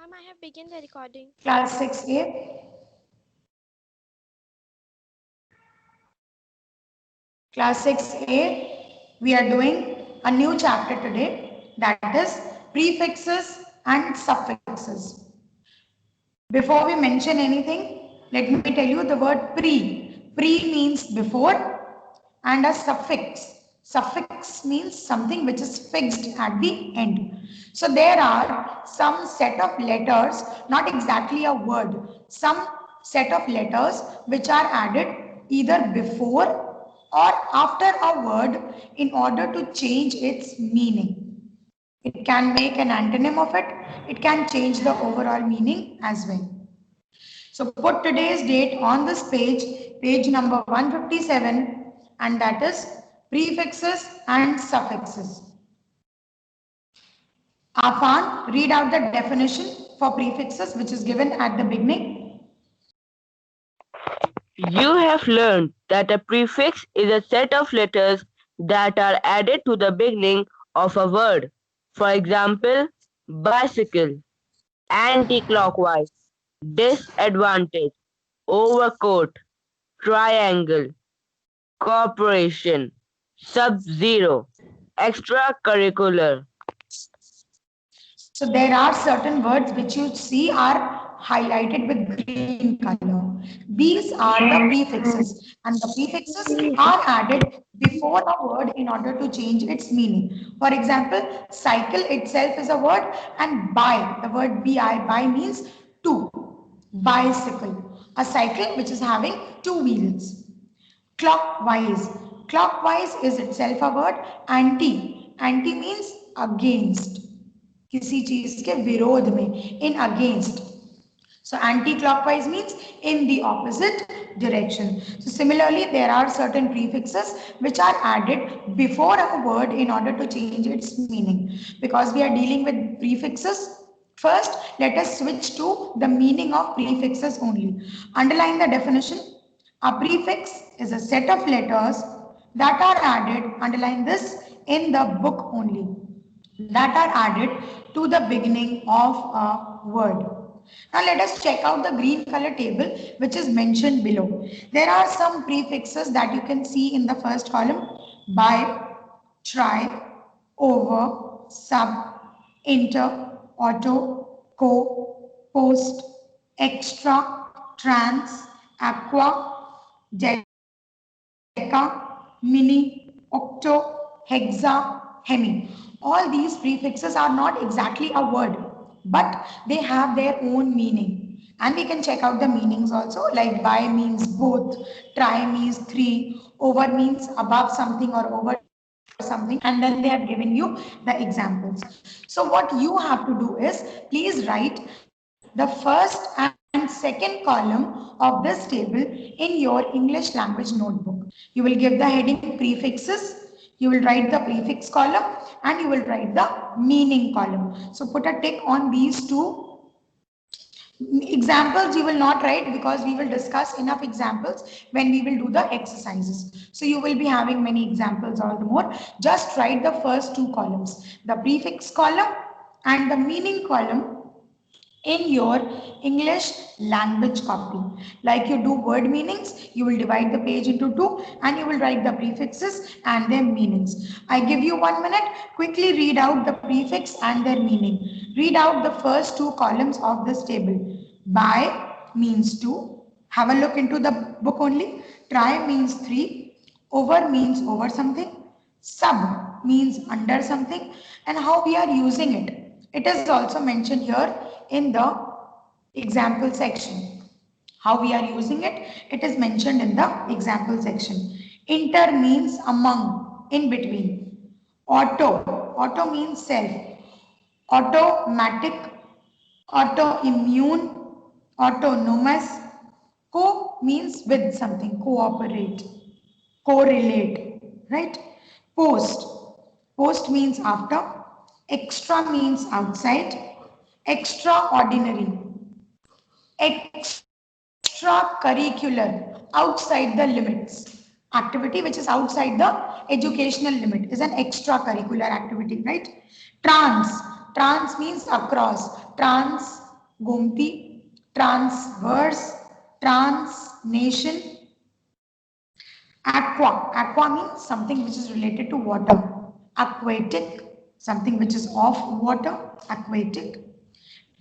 Ma'am, I have begun the recording. Class 6A. Class 6A, we are doing a new chapter today, that is prefixes and suffixes. Before we mention anything, let me tell you the word pre. Pre means before and a suffix. Suffix means something which is fixed at the end. So there are some set of letters, not exactly a word, some set of letters which are added either before or after a word in order to change its meaning. It can make an antonym of it. It can change the overall meaning as well. So put today's date on this page, page number 157, and that is prefixes and suffixes. Afan, read out the definition for prefixes which is given at the beginning. You have learned that a prefix is a set of letters that are added to the beginning of a word. For example, bicycle, anti-clockwise, disadvantage, overcoat, triangle, corporation, sub-zero, extracurricular. So there are certain words which you see are highlighted with green color. These are the prefixes, and the prefixes are added before a word in order to change its meaning. For example, cycle itself is a word, and by, the word by means two. Bicycle, a cycle which is having two wheels. Clockwise, clockwise is itself a word. Anti, anti means against, किसी चीज के विरोध में, in against. So anti-clockwise means in the opposite direction. So similarly, there are certain prefixes which are added before a word in order to change its meaning. Because we are dealing with prefixes, first let us switch to the meaning of prefixes only. Underline the definition. A prefix is a set of letters that are added, underline this, in the book only, that are added to the beginning of a word. Now let us check out the green color table which is mentioned below. There are some prefixes that you can see in the first column: by, try, over, sub, inter, auto, co, post, extra, trans, aqua, deca, mini, octo, hexa, hemi. All these prefixes are not exactly a word, but they have their own meaning. And we can check out the meanings also, like by means both, try means three, over means above something or over something, and then they have given you the examples. So what you have to do is, please write the first and second column of this table in your English language notebook. You will give the heading prefixes, you will write the prefix column, and you will write the meaning column. So put a tick on these two. Examples you will not write because we will discuss enough examples when we will do the exercises. So you will be having many examples all the more. Just write the first two columns, the prefix column and the meaning column, in your English language copy. Like you do word meanings, you will divide the page into two and you will write the prefixes and their meanings. I give you 1 minute, quickly read out the prefix and their meaning. Read out the first two columns of this table. By means two. Have a look into the book only. Try means three. Over means over something. Sub means under something, and how we are using it. It is also mentioned here in the example section. How we are using it, it is mentioned in the example section. Inter means among, in between. Auto, auto means self. Automatic, autoimmune, autonomous. Co means with something, cooperate, correlate, right? Post, post means after. Extra means outside. Extraordinary, extracurricular, outside the limits. Activity which is outside the educational limit is an extracurricular activity, right? Trans, trans means across. Trans Gomti, transverse, transnation, aqua. Aqua means something which is related to water. Aquatic, something which is of water, aquatic.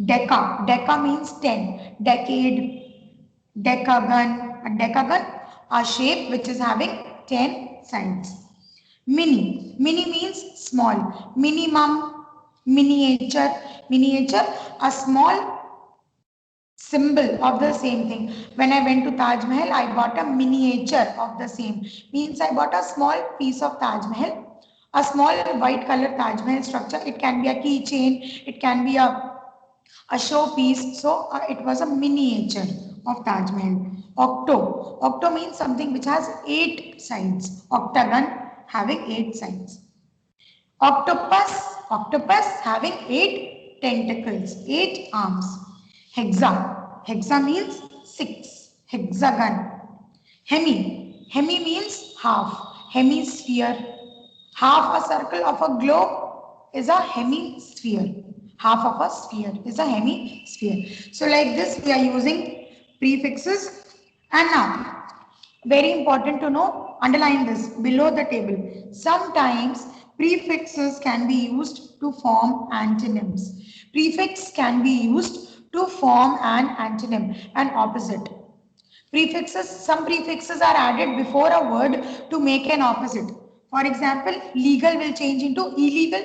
Deca, deca means 10. Decade, decagon, a decagon, a shape which is having 10 sides. Mini, mini means small. Minimum, miniature, miniature, a small symbol of the same thing. When I went to Taj Mahal, I bought a miniature of the same. Means I bought a small piece of Taj Mahal, a small white color Taj Mahal structure. It can be a keychain, it can be a showpiece. So it was a miniature of Taj Mahal. Octo. Octo means something which has 8 sides. Octagon having 8 sides. Octopus. Octopus having 8 tentacles, 8 arms. Hexa. Hexa means 6. Hexagon. Hemi. Hemi means half. Hemisphere. Half a circle of a globe is a hemisphere. Half of a sphere is a hemisphere. So like this we are using prefixes. And now very important to know, underline this below the table. Sometimes prefixes can be used to form antonyms. Prefix can be used to form an antonym, an opposite. Prefixes, some prefixes are added before a word to make an opposite. For example, legal will change into illegal.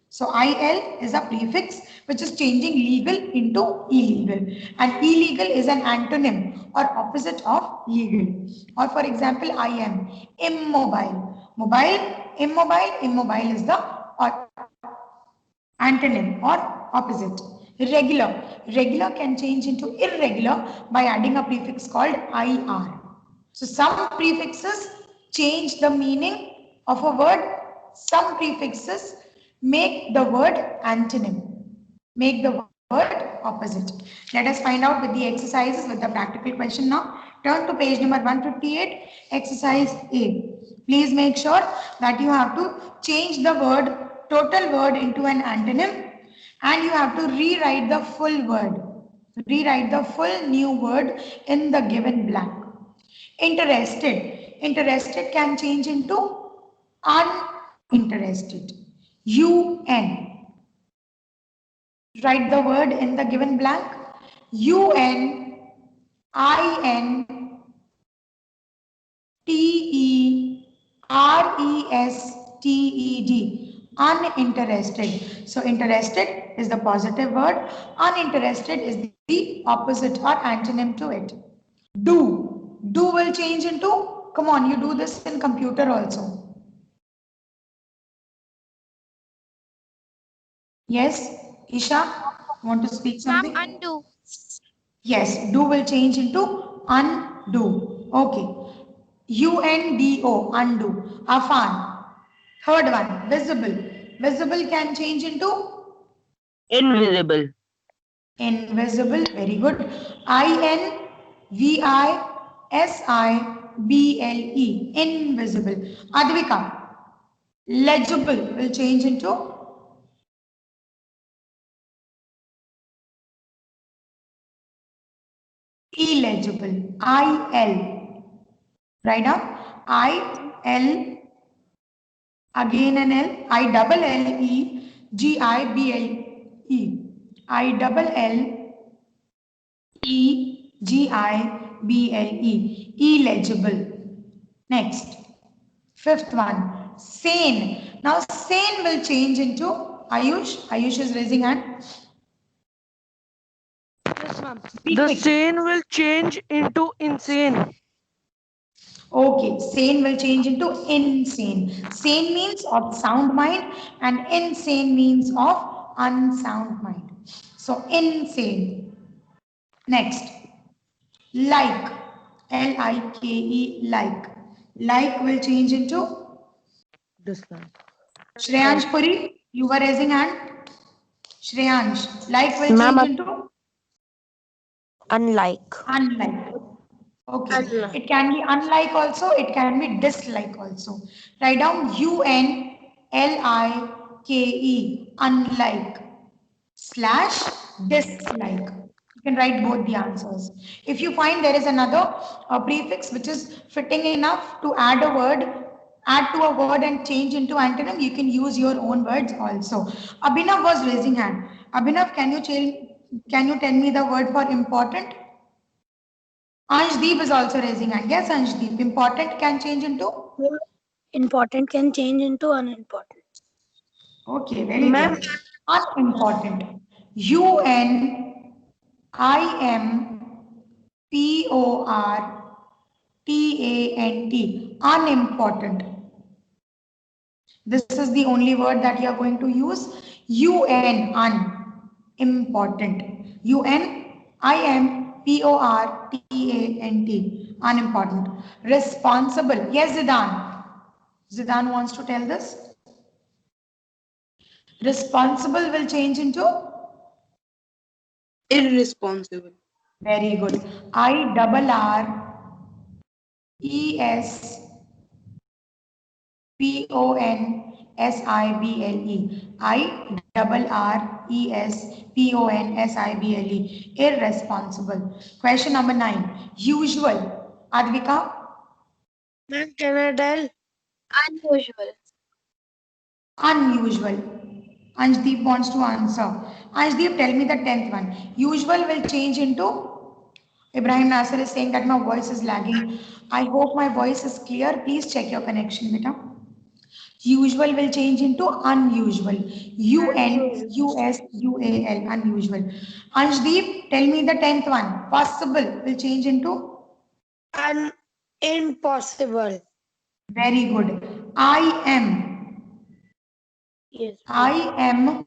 So IL is a prefix which is changing legal into illegal, and illegal is an antonym or opposite of legal. Or for example, IM, immobile. Mobile, immobile, immobile is the antonym or opposite. Regular, regular can change into irregular by adding a prefix called IR. So some prefixes change the meaning of a word. Some prefixes make the word antonym, make the word opposite. Let us find out with the exercises with the practical question now. Turn to page number 158, exercise A. Please make sure that you have to change the word, total word into an antonym, and you have to rewrite the full word. Rewrite the full new word in the given blank. Interested. Interested can change into uninterested. UN. Write the word in the given blank. UNINTERESTED. Uninterested. So interested is the positive word. Uninterested is the opposite or antonym to it. Do. Do will change into, come on, you do this in computer also. Yes, Isha, want to speak Ma'am, something? undo. Yes, do will change into undo. Okay. UNDO, undo. Afan. Third one, visible. Visible can change into Invisible. invisible. Very good. INVISIBLE. Invisible. Advika. Legible will change into illegible. IL. Right now, IL, again an L, I double L E G I B L E. I double L E G I B L E. Illegible. Next, fifth one, sane. Now, sane will change into Ayush. Ayush is raising hand. Yes, ma'am. Be The quick. sane will change into insane. Okay, sane will change into insane. Sane means of sound mind and insane means of unsound mind. So insane. Next, like, L-I-K-E, like. Like will change into Dislike. Shreyansh Puri. You were raising hand. Shreyansh, like will Ma'am, change into unlike. unlike. Okay, Unlike. it can be unlike also, it can be dislike also. Write down UNLIKE, unlike, slash dislike. You can write both the answers. If you find there is another prefix which is fitting enough to add to a word and change into antonym, you can use your own words also. Abhinav was raising hand. Abhinav, can you tell me the word for important? Anshdeep is also raising hand. Yes, Anshdeep. Important can change into? Important can change into unimportant. Okay, very Ma'am, good. Unimportant. Unimportant. Unimportant. This is the only word that you are going to use. Unimportant. Unimportant. Unimportant. Responsible. Yes, Zidan. Zidan wants to tell this. Responsible will change into? Irresponsible. Very good. Irresponsible. Irresponsible. Irresponsible. Question number 9. Usual. Advika? ma'am, can I tell? Unusual. Unusual. Anjdeep wants to answer. Anjdeep, tell me the 10th one. Usual will change into? Ibrahim Nasser is saying that my voice is lagging. I hope my voice is clear. Please check your connection, beta. Usual will change into unusual. Unusual. Unusual. Anjdeep, tell me the 10th one. Possible will change into? Impossible. Very good. I am. Yes. I am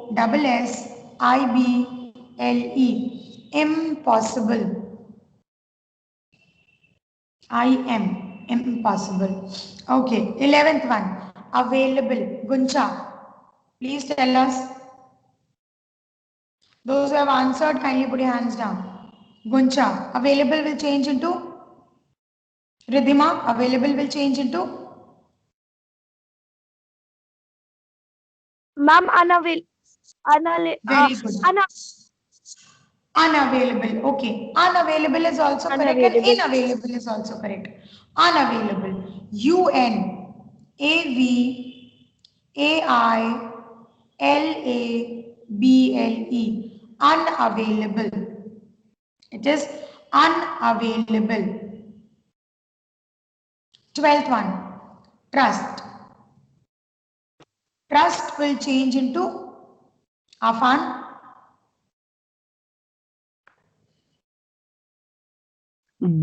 Possible. Impossible. I am impossible. Okay. 11th one. Available. Guncha. Please tell us. Those who have answered, kindly put your hands down. Guncha. Available will change into? Ridhima. Available will change into? Ma'am, Very good. Unavailable. Okay. Unavailable is also correct and unavailable. inavailable is also correct. Unavailable. Unavailable. Unavailable. It is unavailable. 12th one. Trust. Trust will change into? Afan.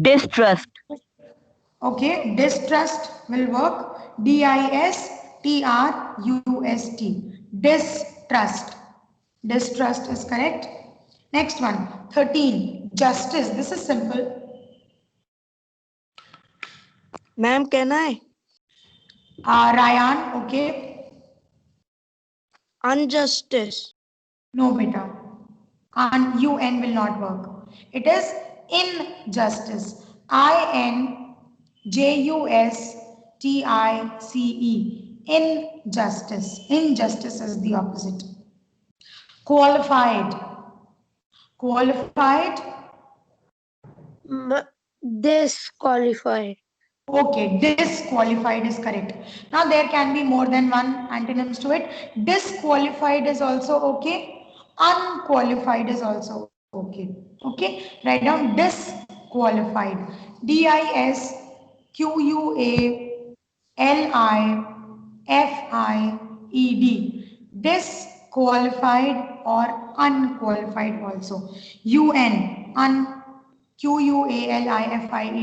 Distrust. Okay, distrust will work. Distrust. Distrust. Distrust is correct. Next one, 13. Justice. This is simple. Ma'am, can I? Ryan, okay. Injustice. No, beta. And UN will not work. It is injustice. Injustice. Injustice. Injustice is the opposite. Qualified. Qualified. Disqualified. Okay, disqualified is correct. Now there can be more than one antonyms to it. Disqualified is also okay. Unqualified is also okay. Okay, write down disqualified. Disqualified. Disqualified or unqualified also. Qualified.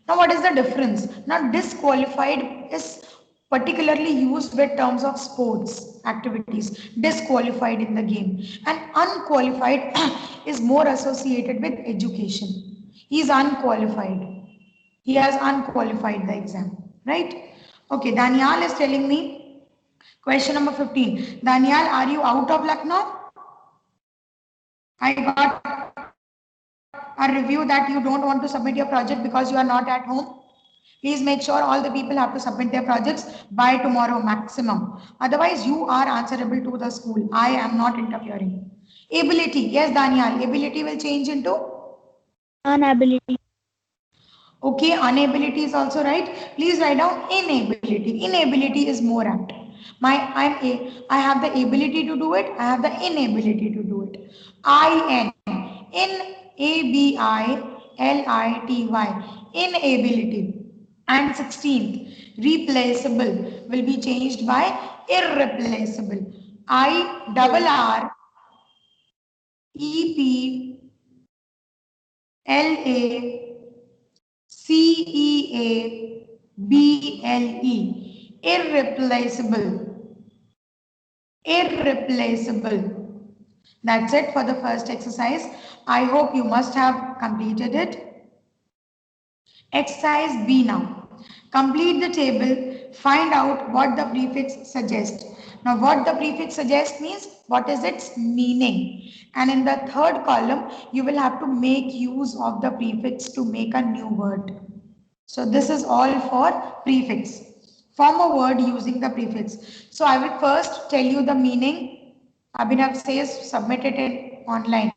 Now, what is the difference? Now, disqualified is particularly used with terms of sports activities, disqualified in the game, and unqualified is more associated with education. He is unqualified. He has unqualified the exam, right? Okay, Daniel is telling me question number 15. Daniel, are you out of Lucknow? I got a review that you don't want to submit your project because you are not at home. Please make sure all the people have to submit their projects by tomorrow maximum. Otherwise, you are answerable to the school. I am not interfering. Ability. Yes, Daniel. Ability will change into? Inability. Okay, unability is also right. Please write down inability. Inability is more apt. I have the ability to do it. I have the inability to do it. Inability. Inability. And 16th, replaceable will be changed by irreplaceable. IRREPLACEABLE. Irreplaceable. Irreplaceable. That's it for the first exercise. I hope you must have completed it. Exercise B now. Complete the table. Find out what the prefix suggests. Now what the prefix suggests means what is its meaning. And in the third column, you will have to make use of the prefix to make a new word. So this is all for prefix. Form a word using the prefix. So I will first tell you the meaning. Abhinav says submit it in online.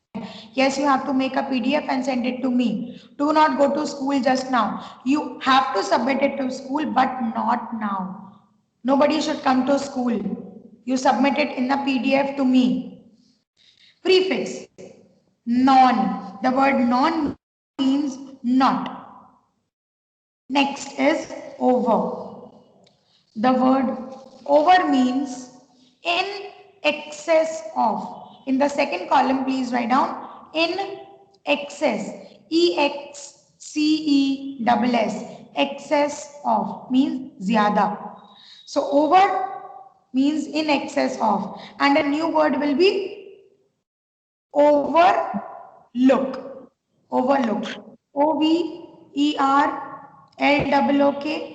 Yes, you have to make a PDF and send it to me. Do not go to school just now. You have to submit it to school, but not now. Nobody should come to school. You submit it in a PDF to me. Prefix. Non. The word non means not. Next is over. The word over means in excess of. In the second column, please write down in excess. EXCESS. Excess of means zyada. So over means in excess of. And a new word will be overlook. Overlook. OVERLOOK.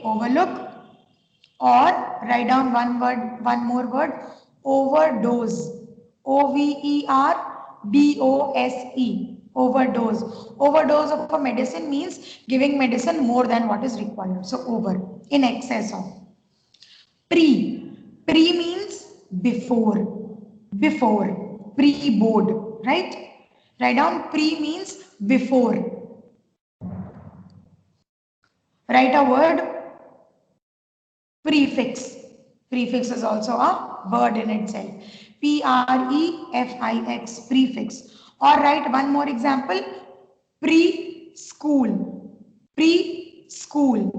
Overlook. Or write down one word, one more word, overdose. OVERDOSE. Overdose. Overdose of a medicine means giving medicine more than what is required. So over, in excess of. Pre. Pre means before. Before. Pre-board. Right? Write down pre means before. Write a word prefix. Prefix is also a word in itself. PREFIX. Prefix. Or write one more example. Preschool. Preschool.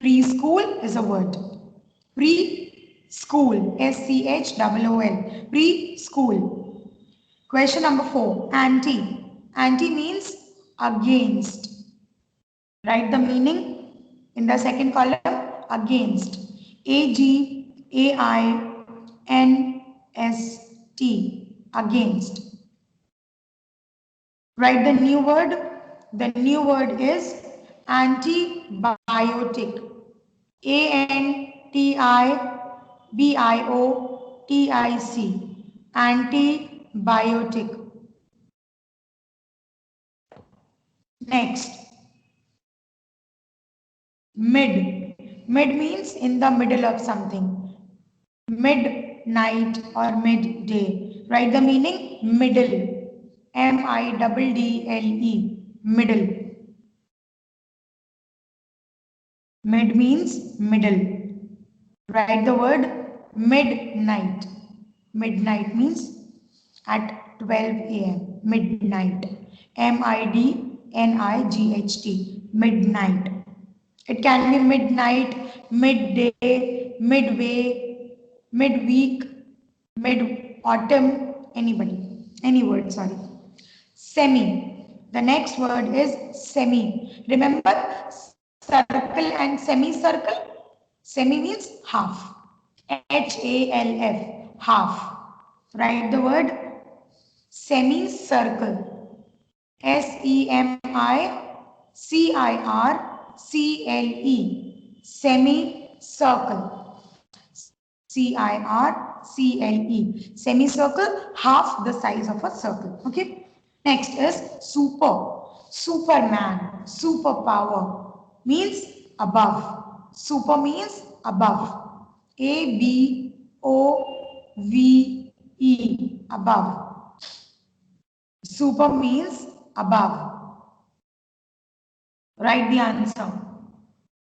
Preschool is a word. Preschool. SCHOOL. Preschool. Question number 4. Anti. Anti means against. Write the meaning in the second column. Against. AGAINST. Against. Write the new word. The new word is antibiotic. ANTIBIOTIC. Antibiotic. Next. Mid. Mid means in the middle of something. Midnight or midday. Write the meaning middle. MIDDLE. Middle. Mid means middle. Write the word midnight. Midnight means at 12 a.m. Midnight. MIDNIGHT. Midnight. It can be midnight, midday, midway, midweek, mid-autumn, anybody, any word, sorry. Semi. The next word is semi. Remember circle and semicircle? Semi means half. HALF. Half. Write the word semicircle. SEMICIRCLE. Semicircle. CIRCLE. Semicircle, half the size of a circle. Okay. Next is super. Superman. Superpower. Means above. Super means above. ABOVE. Above. Super means above. Write the answer.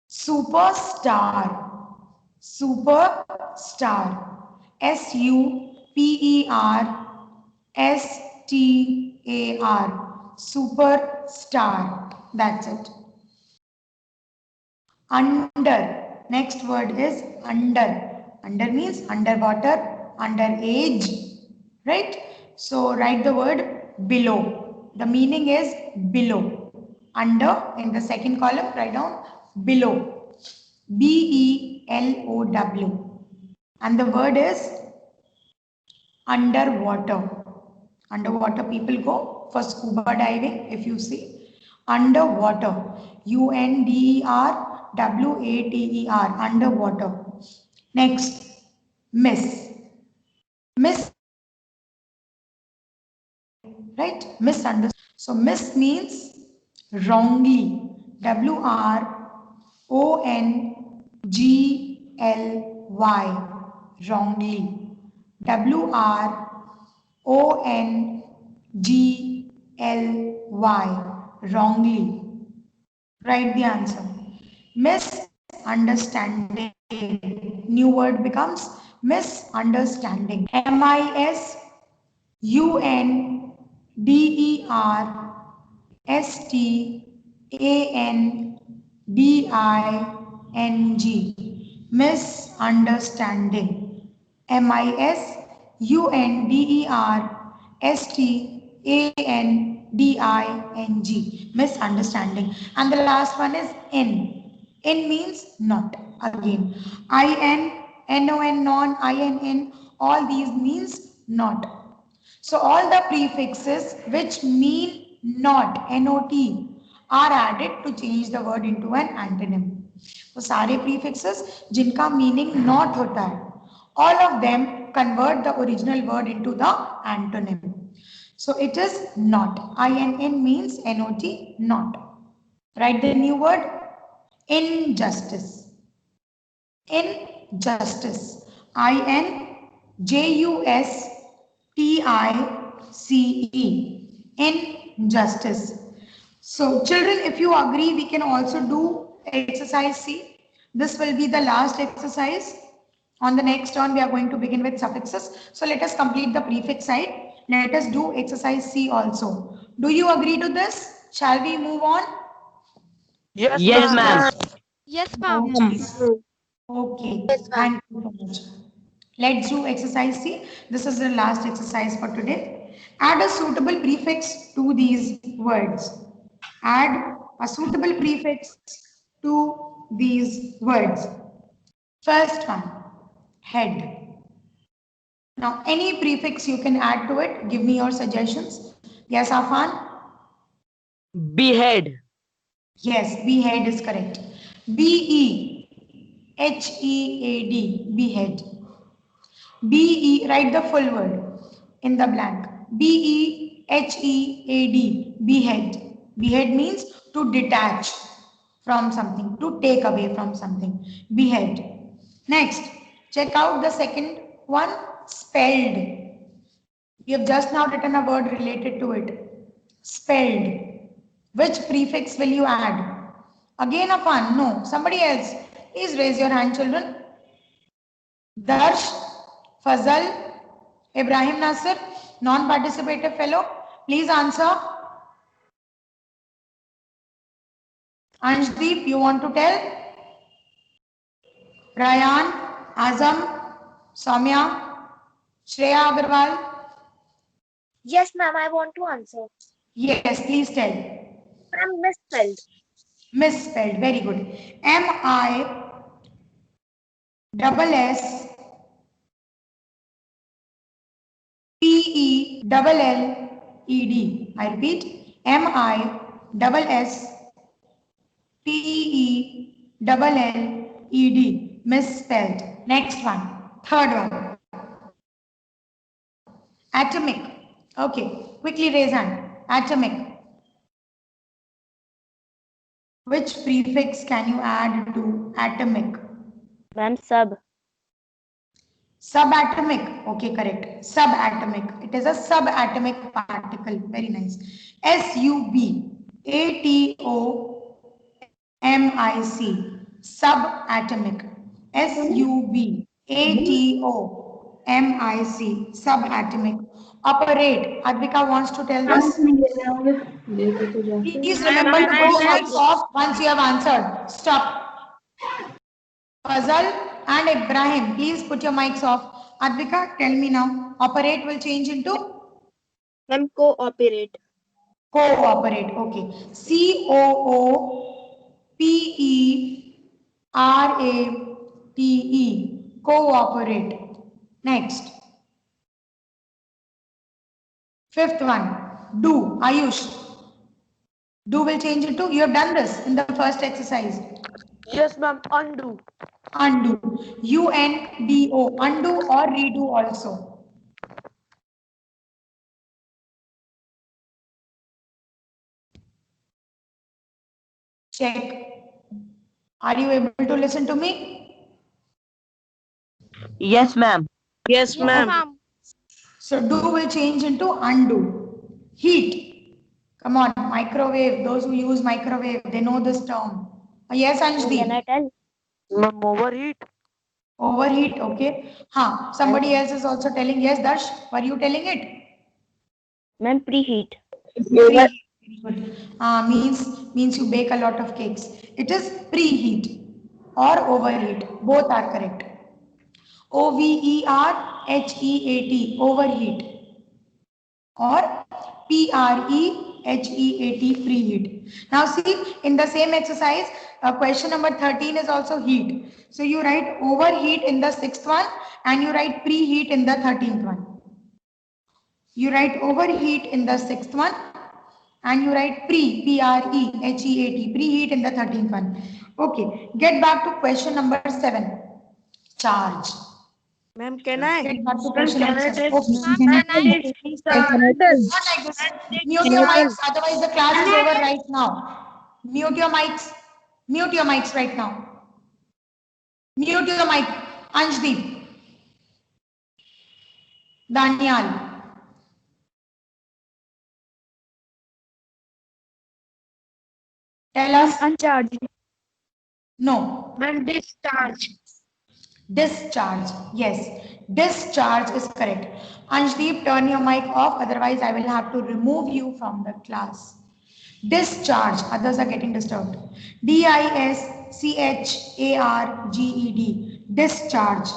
Superstar. Superstar. Superstar. Superstar. That's it. Under. Next word is under. Under means underwater, underage. Right? So write the word below. The meaning is below. Under in the second column, write down below. Below. And the word is underwater. Underwater people go for scuba diving, if you see. Underwater. UNDERWATER. Underwater. Next, miss. Miss, right? Misunderstood. So miss means wrongly. WRONGLY. Wrongly. WRONGLY. Wrongly. Write the answer. Misunderstanding. New word becomes misunderstanding. MISUNDERSTANDING. Misunderstanding. MISUNDERSTANDING. Misunderstanding. And the last one is in. In means not. Again. IN, NON, non, INN. All these means not. So all the prefixes which mean not, NOT, are added to change the word into an antonym. तो सारे prefixes जिनका meaning not होता है, all of them convert the original word into the antonym. So it is not. INN means NOT, not. Write the new word, injustice. Injustice. INJUSTICE. Injustice. So children, if you agree, we can also do exercise C. This will be the last exercise. On the next turn, we are going to begin with suffixes. So let us complete the prefix side. Let us do exercise C also. Do you agree to this? Shall we move on? Yes, Yes, ma'am. ma'am. Yes, ma'am. Okay. Okay. Thank you so much. Let's do exercise C. This is the last exercise for today. Add a suitable prefix to these words. Add a suitable prefix to these words. First one, head. Now, any prefix you can add to it. Give me your suggestions. Yes, Afan? Behead. Yes, behead is correct. BEHEAD, behead. Write the full word in the blank. BEHEAD, behead. Behead means to detach from something, to take away from something. Behead. Next, check out the second one, spelled. We have just now written a word related to it. Spelled. Which prefix will you add? Again a fun? No. Somebody else. Please raise your hand, children. Darsh, Fazal, Ibrahim Nasir, non-participative fellow. Please answer. Anshdeep, you want to tell? Ryan, Azam, Soumya, Shreya Agarwal. Yes, ma'am. I want to answer. Yes, please tell. Ma'am, misspelled. Misspelled. Very good. MISSPELLED. I repeat. MISSPELLED. Misspelled. Next one. Third one. Atomic. Okay. Quickly raise hand. Atomic. Which prefix can you add to atomic? Ma'am, sub. Subatomic. Okay, correct. Subatomic. It is a subatomic particle. Very nice. SUBATOMIC. Subatomic. SUBATOMIC. Subatomic. Operate. Advika wants to tell this. Please remember to put your mics off once you have answered. Stop. Fazal and Ibrahim, please put your mics off. Advika, tell me now. Operate will change into Ma'am, cooperate. cooperate. Okay. COOPERATE. Cooperate. Next. Fifth one. Do. Ayush. Do will change into, you have done this in the first exercise. Yes, ma'am. Undo. Undo. UNDO. Undo or redo also. Check. Are you able to listen to me? Yes, ma'am. Yes, ma'am. So do will change into undo. Heat. Come on, microwave. Those who use microwave, they know this term. Yes, Can I Anjali. tell? Ma'am, overheat. Overheat. Okay. Somebody else is also telling. Yes, Darsh. Were you telling it? Ma'am, preheat. Preheat. Very good. Means you bake a lot of cakes. It is preheat or overheat. Both are correct. OVERHEAT. Overheat. Or PREHEAT. Preheat. Now see, in the same exercise, question number 13 is also heat. So you write overheat in the 6th one and you write preheat in the 13th one. You write overheat in the 6th one and you write PREHEAT, preheat in the 13th one. Okay, get back to question number 7. Charge. Ma'am, can I? Get back to question number 7. Okay. Not like this. Mute your mics, otherwise the class is over right now. Mute your mics. Mute your mics right now. Mute your mic. Anjdeep. Daniel. Tell us. Uncharged. No. Ma'am, discharge. Discharge. Yes. Discharge is correct. Anjdeep, turn your mic off. Otherwise, I will have to remove you from the class. Discharge. Others are getting disturbed. DISCHARGED. Discharge.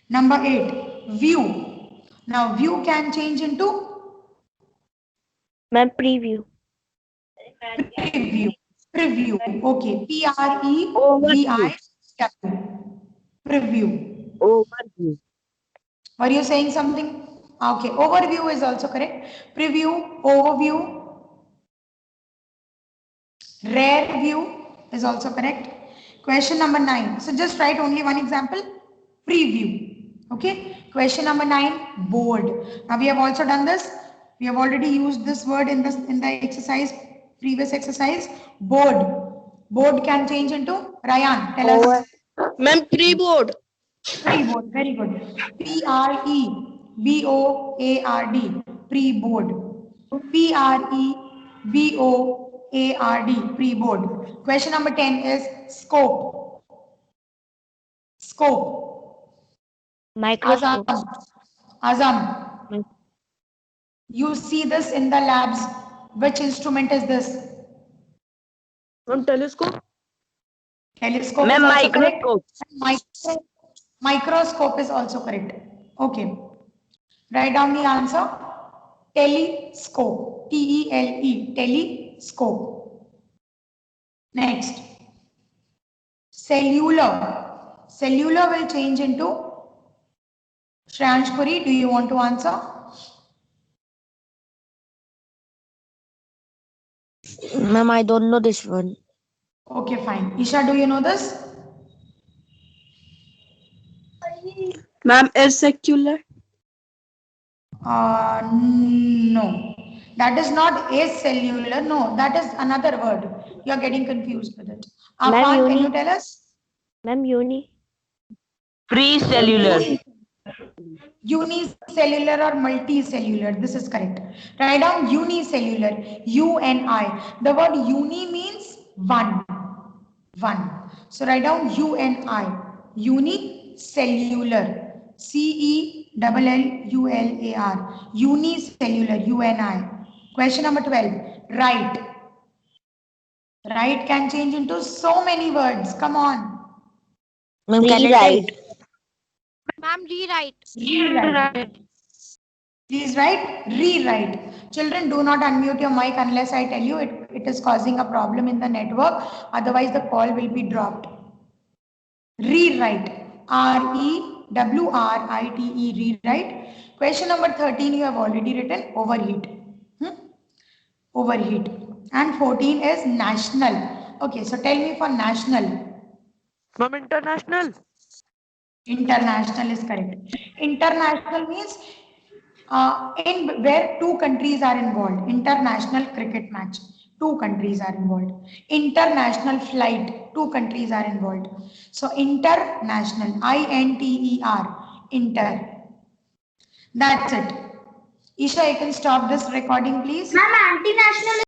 Number 8. View. Now, view can change into Ma'am, preview. preview. Preview. Okay. PREVIW. Preview. Overview. Were you saying something? Okay. Overview is also correct. Preview, overview. Rare view is also correct. Question number 9. So just write only one example. Preview. Okay. Question number 9. Board. Now we have also done this. We have already used this word in the exercise, previous exercise. Board. Board can change into Ryan. Tell us. Ma'am, pre-board. Pre-board. Very good. PREBOARD. Pre-board. PREBOARD. Pre-board. Question number 10 is scope. Scope. Microscope. Azam. You see this in the labs. Which instrument is this? Ma'am, telescope. Telescope Ma'am, is also correct. microscope. Microscope is also correct. Okay. Write down the answer. Telescope. TELE. Telescope. Next. Cellular. Cellular will change into Shransh Puri. Do you want to answer? Ma'am, I don't know this one. Okay, fine. Isha, do you know this? Ma'am, asecular. No. That is not acellular. No, that is another word. You are getting confused with it. Afan, can you tell us? Ma'am, uni. Pre-cellular. Unicellular or multicellular. This is correct. Write down unicellular. UNI. The word uni means one. One. So write down UNI. Unicellular. CELLULAR. Unicellular. UNI. Question number 12. Write. Write can change into so many words. Come on. Ma'am, can I Rewrite. type? Ma'am, rewrite. Rewrite. Please write, rewrite. Children, do not unmute your mic unless I tell you it is causing a problem in the network. Otherwise, the call will be dropped. Rewrite. REWRITE. Rewrite. Question number 13 you have already written. Overheat. Overheat. And 14 is national. Okay, so tell me for national. Ma'am, international. International is correct. International means in where two countries are involved. International cricket match, two countries are involved. International flight, two countries are involved. So international, INTER, inter. That's it. Isha, you can stop this recording, please. Ma'am, anti-national